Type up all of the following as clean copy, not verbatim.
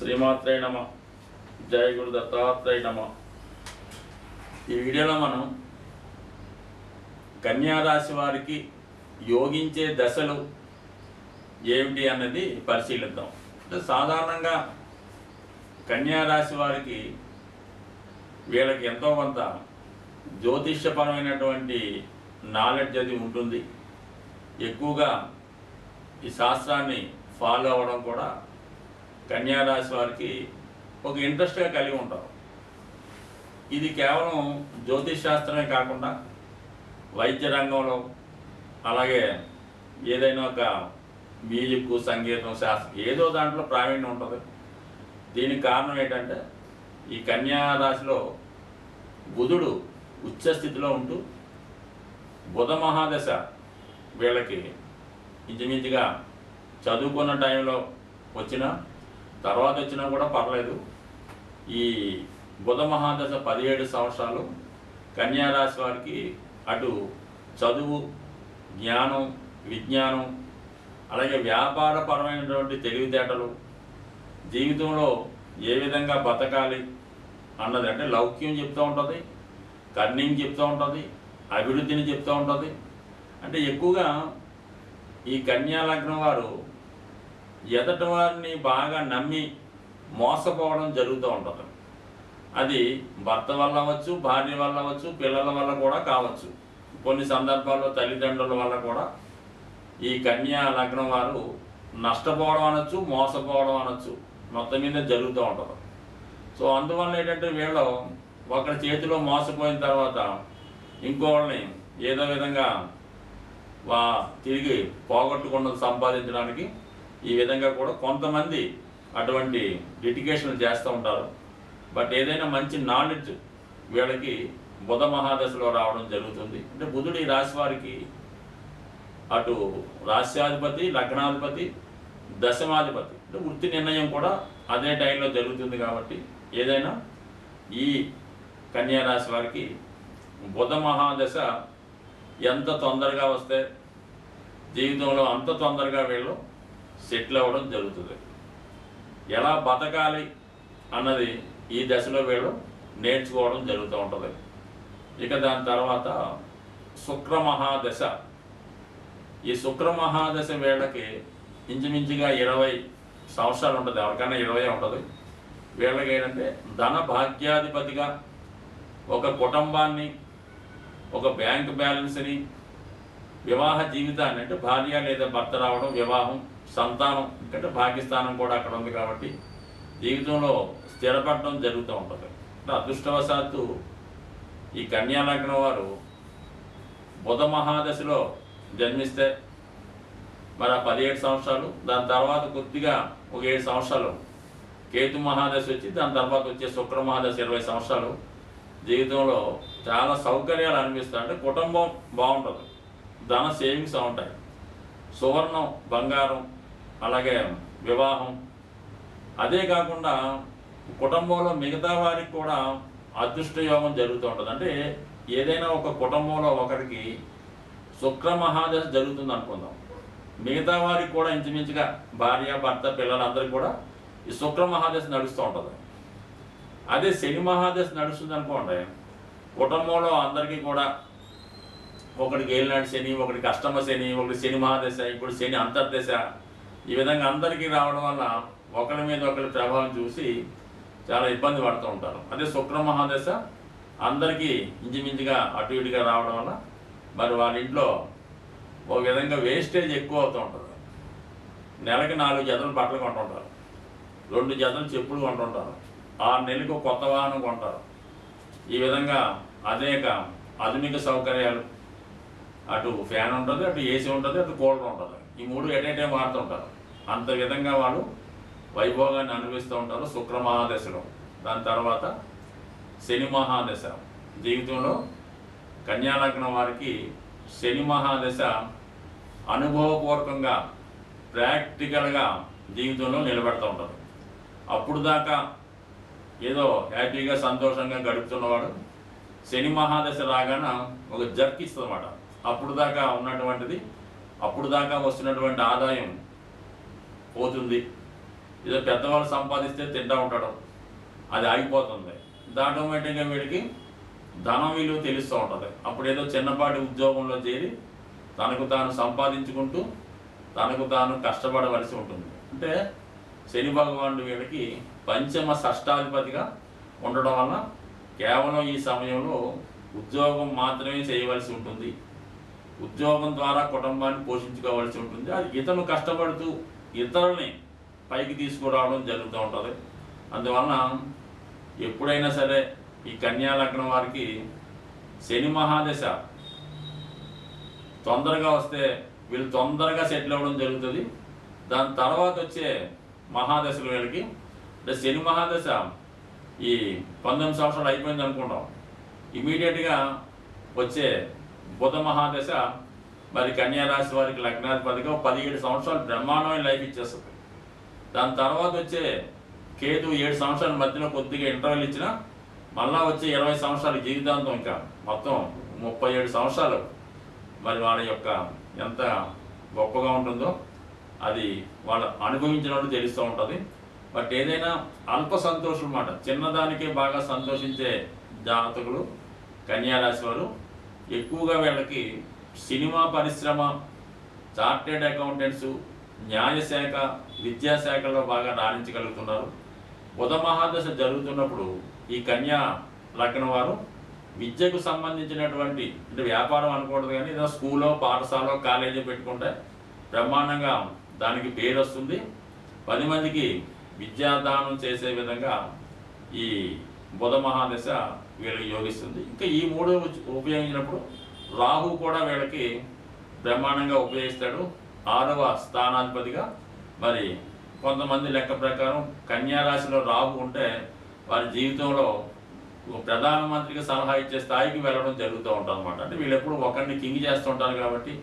శ్రీమాత్రే నమ. జయ గురు దత్తాత్రేయ నమ. ఈ వీడియోలో మనం కన్యారాశి వారికి యోగించే దశలు ఏమిటి అన్నది పరిశీలిద్దాం. సాధారణంగా కన్యారాశి వారికి వీళ్ళకి ఎంతో కొంత జ్యోతిష్యపరమైనటువంటి నాలెడ్జ్ అది ఉంటుంది. ఎక్కువగా ఈ శాస్త్రాన్ని ఫాలో అవ్వడం కూడా కన్యారాశి వారికి ఒక ఇంట్రెస్ట్గా కలిగి ఉంటారు. ఇది కేవలం జ్యోతిష్ శాస్త్రమే కాకుండా వైద్య రంగంలో, అలాగే ఏదైనా ఒక మ్యూజిక్, సంగీతం, శాస్త్రం ఏదో దాంట్లో ప్రావీణ్యం ఉంటుంది. దీనికి కారణం ఏంటంటే ఈ కన్యారాశిలో బుధుడు ఉచ్చస్థితిలో ఉంటూ బుధ మహాదశ వీళ్ళకి ఇంచుమించుగా చదువుకున్న టైంలో వచ్చినా తర్వాత వచ్చినా కూడా పర్లేదు. ఈ బుధ మహాదశ 17 సంవత్సరాలు కన్యారాశి వారికి అటు చదువు, జ్ఞానం, విజ్ఞానం, అలాగే వ్యాపారపరమైనటువంటి తెలివితేటలు, జీవితంలో ఏ విధంగా బతకాలి అన్నది, అంటే లౌక్యం చెప్తూ ఉంటుంది, కర్ణింగ్ చెప్తూ ఉంటుంది, అభివృద్ధిని చెప్తూ ఉంటుంది. అంటే ఎక్కువగా ఈ కన్యా లగ్నం వారు ఎదటి వారిని బాగా నమ్మి మోసపోవడం జరుగుతూ ఉంటుంది. అది భర్త వల్ల అవ్వచ్చు, భార్య వల్ల అవ్వచ్చు, పిల్లల వల్ల కూడా కావచ్చు. కొన్ని సందర్భాల్లో తల్లిదండ్రుల వల్ల కూడా ఈ కన్యా లగ్నం వారు నష్టపోవడం అనొచ్చు, మోసపోవడం అనొచ్చు, మొత్తం మీద జరుగుతూ ఉంటుంది. సో అందువల్ల ఏంటంటే వీళ్ళు ఒకరి చేతిలో మోసపోయిన తర్వాత ఇంకోళ్ళని ఏదో విధంగా తిరిగి పోగొట్టుకున్నది సంపాదించడానికి ఈ విధంగా కూడా కొంతమంది అటువంటి డెడికేషన్ చేస్తూ ఉంటారు. బట్ ఏదైనా మంచి నాలెడ్జ్ వీళ్ళకి బుధ మహాదశలో రావడం జరుగుతుంది. అంటే బుధుడు ఈ రాశి వారికి అటు రాశ్యాధిపతి, లగ్నాధిపతి, దశమాధిపతి, అంటే వృత్తి నిర్ణయం కూడా అదే టైంలో జరుగుతుంది. కాబట్టి ఏదైనా ఈ కన్యా రాశి వారికి బుధ మహాదశ ఎంత తొందరగా వస్తే జీవితంలో అంత తొందరగా వీళ్ళు సెటిల్ అవ్వడం జరుగుతుంది. ఎలా బతకాలి అన్నది ఈ దశలో వీళ్ళు నేర్చుకోవడం జరుగుతూ ఉంటుంది. ఇక దాని తర్వాత శుక్ర మహాదశ. ఈ శుక్ర మహాదశ వీళ్ళకి ఇంచుమించుగా 20 సంవత్సరాలు ఉంటుంది. ఎవరికైనా 20 ఉంటుంది. వీళ్ళకి ఏంటంటే ధన భాగ్యాధిపతిగా ఒక కుటుంబాన్ని, ఒక బ్యాంక్ బ్యాలెన్స్ని, వివాహ జీవితాన్ని, అంటే భార్య లేదా భర్త రావడం, వివాహం, సంతానం, ఎందుకంటే భాగ్యస్థానం కూడా అక్కడ ఉంది కాబట్టి జీవితంలో స్థిరపడడం జరుగుతూ ఉంటుంది. అంటే అదృష్టవశాత్తు ఈ కన్యా లగ్నం వారు బుధ మహాదశలో జన్మిస్తే మరి 17 సంవత్సరాలు, దాని తర్వాత కొద్దిగా ఒక 7 సంవత్సరాలు కేతు మహాదశ వచ్చి దాని తర్వాత వచ్చే శుక్ర మహాదశ 20 సంవత్సరాలు జీవితంలో చాలా సౌకర్యాలు అనిపిస్తాయి. అంటే కుటుంబం బాగుంటుంది, ధన సేవింగ్స్ ఉంటాయి, సువర్ణం, బంగారం, అలాగే వివాహం. అదే కాకుండా కుటుంబంలో మిగతా వారికి కూడా అదృష్ట యోగం జరుగుతూ ఉంటుంది. అంటే ఏదైనా ఒక కుటుంబంలో ఒకరికి శుక్ర మహాదశ జరుగుతుంది అనుకుందాం, మిగతా వారికి కూడా ఇంచుమించుగా భార్య, భర్త, పిల్లలందరికీ కూడా ఈ శుక్ర మహాదశ నడుస్తూ ఉంటుంది. అదే శని మహాదశ నడుస్తుంది అనుకోండి, కుటుంబంలో అందరికీ కూడా ఒకటికి ఏలినాటి శని, ఒకటికి అష్టమ శని, ఒకటి శని మహాదశ, ఇప్పుడు శని అంతర్దశ, ఈ విధంగా అందరికీ రావడం వల్ల ఒకరి మీద ఒకరి ప్రభావం చూసి చాలా ఇబ్బంది పడుతూ ఉంటారు. అదే శుక్ర మహాదశ అందరికీ ఇంచుమించుగా అటు ఇటుగా రావడం వల్ల మరి వాళ్ళ ఇంట్లో ఒక విధంగా వేస్టేజ్ ఎక్కువ అవుతూ ఉంటుంది. నెలకి 4 జతలు బట్టలు కొంటుంటారు, 2 జతలు చెప్పులు కొంటుంటారు, 6 నెలలకు కొత్త వాహనం కొంటారు. ఈ విధంగా అనేక ఆధునిక సౌకర్యాలు, అటు ఫ్యాన్ ఉంటుంది, అటు ఏసీ ఉంటుంది, అటు కూలర్ ఉంటుంది, ఈ 3 ఎట్ ఏ టైం వాడుతుంటారు. అంత విధంగా వాళ్ళు వైభోగాన్ని అనుభవిస్తూ ఉంటారు శుక్ర మహాదశలో. దాని తర్వాత శని మహాదశ. జీవితంలో కన్యా లగ్నం వారికి శని మహాదశ అనుభవపూర్వకంగా, ప్రాక్టికల్గా జీవితంలో నిలబెడుతూ ఉంటారు. అప్పుడు దాకా ఏదో హ్యాపీగా సంతోషంగా గడుపుతున్నవాడు శని మహాదశ రాగాన ఒక జర్క్ ఇస్తుంది అన్నమాట. అప్పుడు దాకా ఉన్నటువంటిది, అప్పుడు దాకా వస్తున్నటువంటి ఆదాయం పోతుంది. ఏదో పెద్దవాళ్ళు సంపాదిస్తే తింటూ ఉంటాడు, అది ఆగిపోతుంది. ఆటోమేటిక్గా వీడికి ధనం విలువ తెలుస్తూ ఉంటుంది. అప్పుడు ఏదో చిన్నపాటి ఉద్యోగంలో చేరి తనకు తాను సంపాదించుకుంటూ తనకు తాను కష్టపడవలసి ఉంటుంది. అంటే శని భగవానుడు వీళ్ళకి పంచమ షష్టాధిపతిగా ఉండడం వల్ల కేవలం ఈ సమయంలో ఉద్యోగం మాత్రమే చేయవలసి ఉంటుంది. ఉద్యోగం ద్వారా కుటుంబాన్ని పోషించుకోవాల్సి ఉంటుంది. అది ఇతను కష్టపడుతూ ఇతరుల్ని పైకి తీసుకురావడం జరుగుతూ ఉంటుంది. అందువలన ఎప్పుడైనా సరే ఈ కన్యా లగ్నం వారికి శని మహాదశ తొందరగా వస్తే వీళ్ళు తొందరగా సెటిల్ అవ్వడం జరుగుతుంది. దాని తర్వాత వచ్చే మహాదశలు వీళ్ళకి, అంటే శని మహాదశ ఈ 19 సంవత్సరాలు అయిపోయింది అనుకుంటాం, ఇమీడియట్గా వచ్చే బుధ మహాదశ మరి కన్యా రాశి వారికి లగ్నాధిపతిగా 17 సంవత్సరాలు బ్రహ్మాండమైన లైఫ్ ఇచ్చేస్తుంది. దాని తర్వాత వచ్చే కేతు 7 సంవత్సరాల మధ్యలో కొద్దిగా ఇంటర్వెల్ ఇచ్చిన మళ్ళా వచ్చే 20 సంవత్సరాల జీవితాంతం, ఇంకా మొత్తం 37 సంవత్సరాలు మరి వాళ్ళ యొక్క ఎంత గొప్పగా ఉంటుందో అది వాళ్ళు అనుభవించిన వాళ్ళు తెలుస్తూ ఉంటుంది. బట్ ఏదైనా అల్ప సంతోషం అన్నమాట, చిన్నదానికే బాగా సంతోషించే జాతకులు కన్యారాశి వారు. ఎక్కువగా వీళ్ళకి సినిమా పరిశ్రమ, చార్టెడ్ అకౌంటెంట్స్, న్యాయశాఖ, విద్యాశాఖలో బాగా రాణించగలుగుతున్నారు. బుధ మహాదశ జరుగుతున్నప్పుడు ఈ కన్యా లగ్నం వారు విద్యకు సంబంధించినటువంటి, అంటే వ్యాపారం అనకూడదు కానీ ఏదో స్కూలో, పాఠశాల, కాలేజీ పెట్టుకుంటే బ్రహ్మాండంగా దానికి పేరు వస్తుంది. 10 మందికి విద్యాదానం చేసే విధంగా ఈ బుధ మహాదశ వీళ్ళకి యోగిస్తుంది. ఇంకా ఈ 3 ఉపయోగించినప్పుడు రాహు కూడా వీళ్ళకి బ్రహ్మాండంగా ఉపయోగిస్తాడు, 6వ స్థానాధిపతిగా. మరి కొంతమంది లెక్క ప్రకారం కన్యారాశిలో రాహు ఉంటే వారి జీవితంలో ప్రధానమంత్రికి సలహా ఇచ్చే స్థాయికి వెళ్ళడం జరుగుతూ ఉంటుంది అనమాట. అంటే వీళ్ళు ఎప్పుడు ఒకరిని కింగ్ చేస్తుంటారు కాబట్టి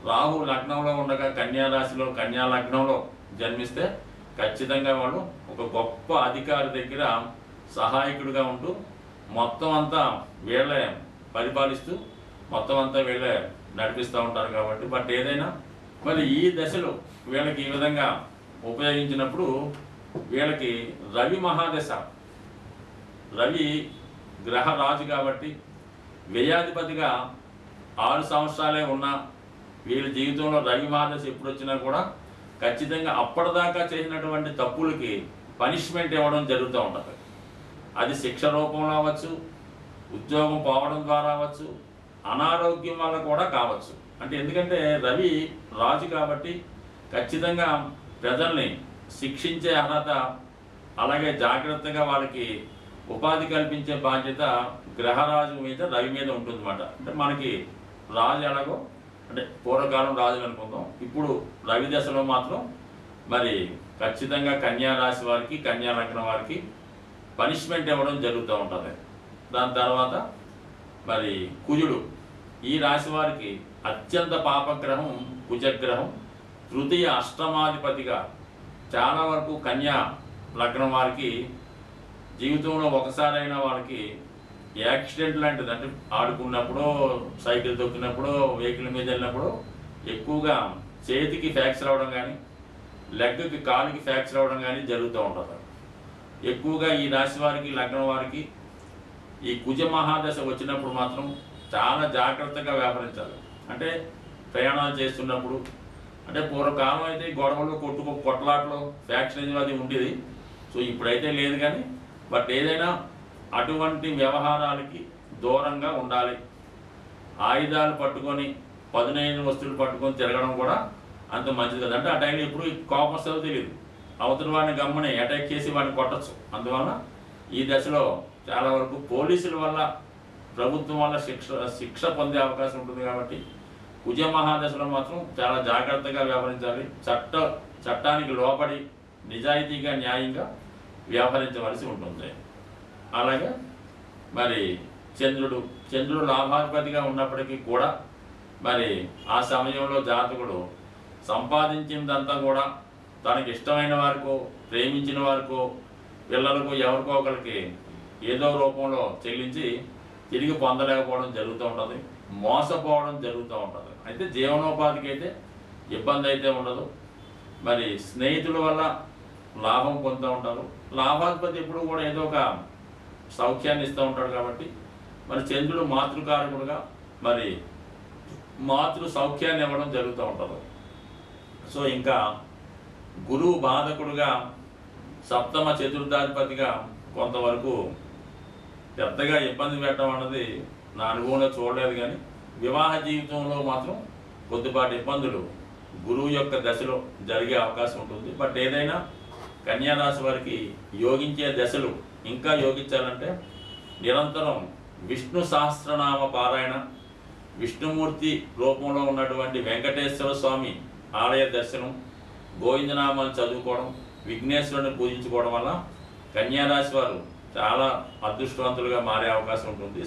రాహు లగ్నంలో ఉండగా కన్యారాశిలో, కన్యా లగ్నంలో జన్మిస్తే ఖచ్చితంగా వాళ్ళు ఒక గొప్ప అధికారి దగ్గర సహాయకుడిగా ఉంటూ మొత్తం అంతా వీళ్ళే పరిపాలిస్తూ మొత్తం అంతా వీళ్ళే నడిపిస్తూ ఉంటారు కాబట్టి. బట్ ఏదైనా మరి ఈ దశలో వీళ్ళకి ఈ విధంగా ఉపయోగించినప్పుడు వీళ్ళకి రవి మహాదశ, రవి గ్రహ రాజు కాబట్టి వ్యయాధిపతిగా 6 సంవత్సరాలే ఉన్నా వీళ్ళ జీవితంలో రవి మహాదశ ఎప్పుడు వచ్చినా కూడా ఖచ్చితంగా అప్పటిదాకా చేసినటువంటి తప్పులకి పనిష్మెంట్ ఇవ్వడం జరుగుతూ ఉంటుంది. అది శిక్ష రూపంలో అవ్వచ్చు, ఉద్యోగం పోవడం ద్వారా అవ్వచ్చు, అనారోగ్యం వల్ల కూడా కావచ్చు. అంటే ఎందుకంటే రవి రాజు కాబట్టి ఖచ్చితంగా ప్రజల్ని శిక్షించే అర్హత, అలాగే జాగ్రత్తగా వాళ్ళకి ఉపాధి కల్పించే బాధ్యత గ్రహరాజు మీద, రవి మీద ఉంటుందన్నమాట. అంటే మనకి రాజు ఎలాగో, అంటే పూర్వకాలం రాజులు అనుకుందాం, ఇప్పుడు రవి దశలో మాత్రం మరి ఖచ్చితంగా కన్యా రాశి వారికి, కన్యా లగ్నం వారికి పనిష్మెంట్ ఇవ్వడం జరుగుతూ ఉంటుంది. దాని తర్వాత మరి కుజుడు, ఈ రాశి వారికి అత్యంత పాపగ్రహం కుజగ్రహం, తృతీయ అష్టమాధిపతిగా. చాలా వరకు కన్యా లగ్నం వారికి జీవితంలో ఒకసారైనా వాళ్ళకి యాక్సిడెంట్ లాంటిది, అంటే ఆడుకున్నప్పుడు, సైకిల్ తొక్కినప్పుడు, వెహికల్ మీద వెళ్ళినప్పుడు ఎక్కువగా చేతికి ఫ్రాక్చర్ అవ్వడం కానీ, లెగ్కి, కాలుకి ఫ్రాక్చర్ అవ్వడం కానీ జరుగుతూ ఉంటుంది. ఎక్కువగా ఈ రాశి వారికి, లగ్నం వారికి ఈ కుజ మహాదశ వచ్చినప్పుడు మాత్రం చాలా జాగ్రత్తగా వ్యవహరించాలి. అంటే ప్రయాణాలు చేస్తున్నప్పుడు, అంటే పూర్వకాలం అయితే గొడవలు, కొట్లాటలు, ఫ్యాక్షన్ అది ఉండేది. సో ఇప్పుడైతే లేదు కానీ, బట్ ఏదైనా అటువంటి వ్యవహారాలకి దూరంగా ఉండాలి. ఆయుధాలు పట్టుకొని, పదునైన వస్తువులు పట్టుకొని తిరగడం కూడా అంత మంచిది కదా. అంటే ఆ టైంలో ఎప్పుడు కోపం వస్తుందో తెలియదు, అవతల వాడిని గమ్ముని అటాక్ చేసి వాడిని కొట్టచ్చు. అందువల్ల ఈ దశలో చాలా వరకు పోలీసుల వల్ల, ప్రభుత్వం వల్ల శిక్ష పొందే అవకాశం ఉంటుంది. కాబట్టి కుజ మహాదశలో మాత్రం చాలా జాగ్రత్తగా వ్యవహరించాలి. చట్టానికి లోబడి నిజాయితీగా, న్యాయంగా వ్యవహరించవలసి ఉంటుంది. అలాగే మరి చంద్రుడు లాభాధిపతిగా ఉన్నప్పటికీ కూడా మరి ఆ సమయంలో జాతకుడు సంపాదించిందంతా కూడా తనకి ఇష్టమైన వారికో, ప్రేమించిన వారికో, పిల్లలకు, ఎవరికో ఒకరికి ఏదో రూపంలో చెల్లించి తిరిగి పొందలేకపోవడం జరుగుతూ ఉంటుంది, మోసపోవడం జరుగుతూ ఉంటుంది. అయితే జీవనోపాధికి అయితే ఇబ్బంది అయితే ఉండదు. మరి స్నేహితుల వల్ల లాభం పొందుతూ ఉంటారు. లాభాధిపతి ఎప్పుడు కూడా ఏదో ఒక సౌఖ్యాన్ని ఇస్తూ ఉంటాడు కాబట్టి మరి చంద్రుడు మాతృకారకుడుగా మరి మాతృ సౌఖ్యాన్ని ఇవ్వడం జరుగుతూ ఉంటుంది. సో ఇంకా గురువు బాధకుడుగా సప్తమ చతుర్థాధిపతిగా కొంతవరకు పెద్దగా ఇబ్బంది పెట్టడం అన్నది నా అనుభవంలో చూడలేదు. కానీ వివాహ జీవితంలో మాత్రం కొద్దిపాటి ఇబ్బందులు గురువు యొక్క దశలో జరిగే అవకాశం ఉంటుంది. బట్ ఏదైనా కన్యారాశి వారికి యోగించే దశలు ఇంకా యోగించాలంటే నిరంతరం విష్ణు సహస్రనామ పారాయణ, విష్ణుమూర్తి రూపంలో ఉన్నటువంటి వెంకటేశ్వర స్వామి ఆలయ దర్శనం, గోవిందనామాలు చదువుకోవడం, విఘ్నేశ్వరుని పూజించుకోవడం వల్ల కన్యారాశి వారు చాలా అదృష్టవంతులుగా మారే అవకాశం ఉంటుంది.